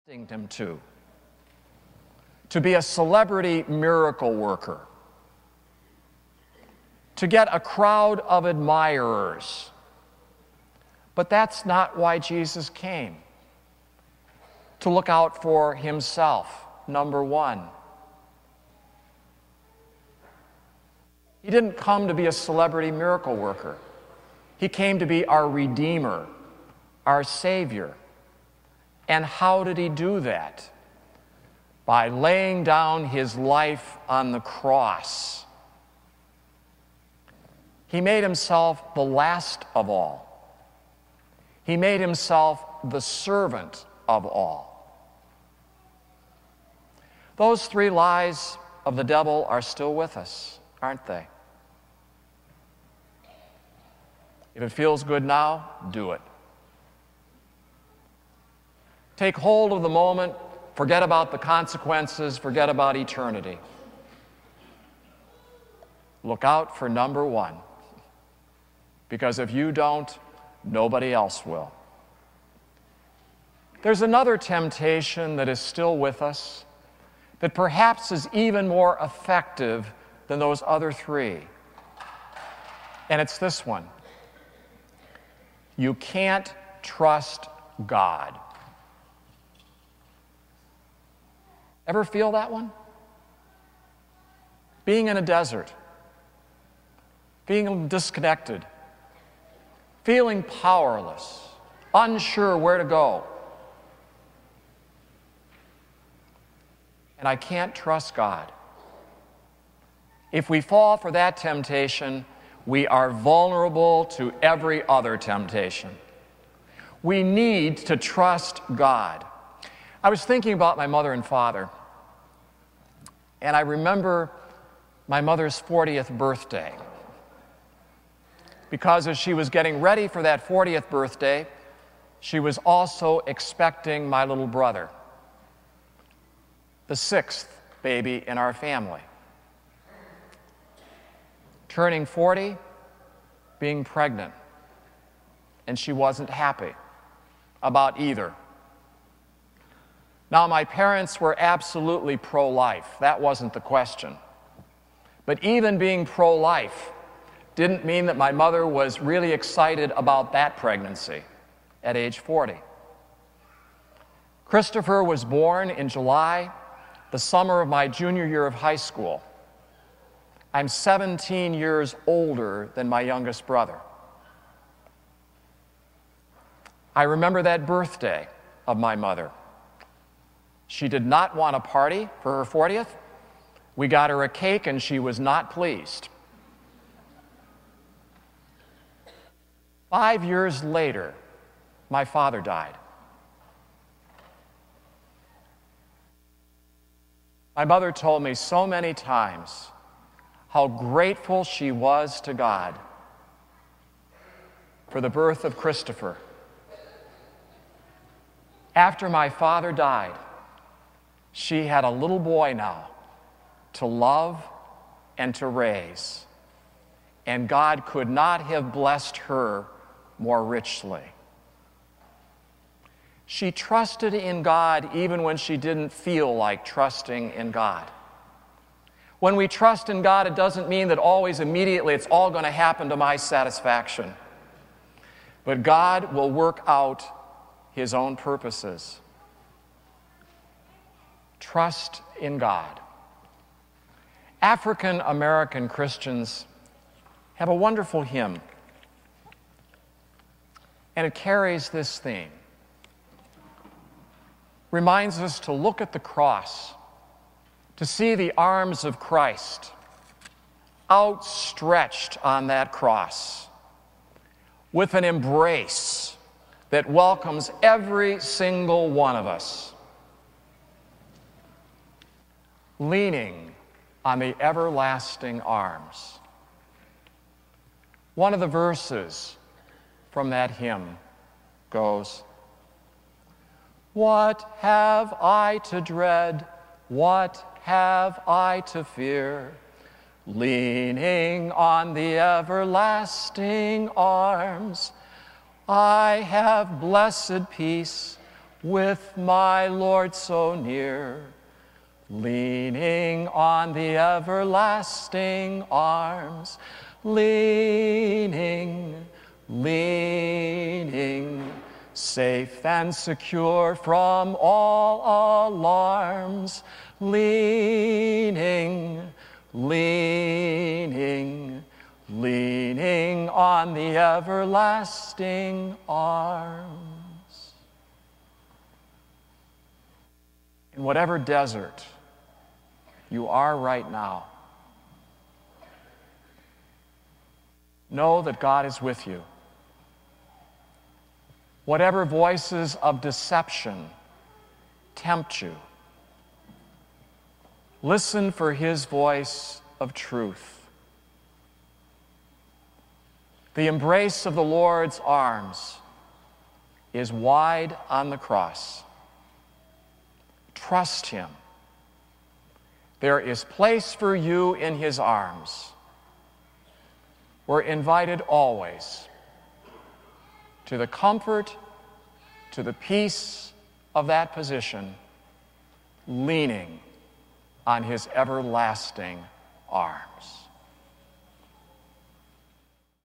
him to be a celebrity miracle worker, to get a crowd of admirers. But that's not why Jesus came. To look out for himself, number one. He didn't come to be a celebrity miracle worker. He came to be our Redeemer, our Savior. And how did he do that? By laying down his life on the cross. He made himself the last of all. He made himself the servant of all. Those three lies of the devil are still with us, aren't they? If it feels good now, do it. Take hold of the moment, forget about the consequences, forget about eternity. Look out for number one, because if you don't, nobody else will. There's another temptation that is still with us that perhaps is even more effective than those other three. And it's this one. You can't trust God. Ever feel that one? Being in a desert, being disconnected, feeling powerless, unsure where to go. And I can't trust God. If we fall for that temptation, we are vulnerable to every other temptation. We need to trust God. I was thinking about my mother and father, and I remember my mother's 40th birthday, because as she was getting ready for that 40th birthday, she was also expecting my little brother, the sixth baby in our family. Turning 40, being pregnant, and she wasn't happy about either. Now, my parents were absolutely pro-life. That wasn't the question. But even being pro-life didn't mean that my mother was really excited about that pregnancy at age 40. Christopher was born in July, the summer of my junior year of high school. I'm 17 years older than my youngest brother. I remember that birthday of my mother. She did not want a party for her 40th. We got her a cake and she was not pleased. 5 years later, my father died. My mother told me so many times how grateful she was to God for the birth of Christopher. After my father died, she had a little boy now to love and to raise, and God could not have blessed her more richly. She trusted in God even when she didn't feel like trusting in God. When we trust in God, it doesn't mean that always immediately it's all going to happen to my satisfaction. But God will work out His own purposes. Trust in God. African American Christians have a wonderful hymn, and it carries this theme. Reminds us to look at the cross, to see the arms of Christ outstretched on that cross with an embrace that welcomes every single one of us, leaning on the everlasting arms. One of the verses from that hymn goes, "What have I to dread? What have I to fear? Leaning on the everlasting arms, I have blessed peace, with my Lord so near, leaning on the everlasting arms, leaning, leaning, safe and secure from all alarms, leaning, leaning, leaning on the everlasting arms. In whatever desert you are right now, know that God is with you. Whatever voices of deception tempt you, listen for his voice of truth. The embrace of the Lord's arms is wide on the cross. Trust him. There is place for you in his arms. We're invited always to the comfort, to the peace of that position, leaning on his everlasting arms.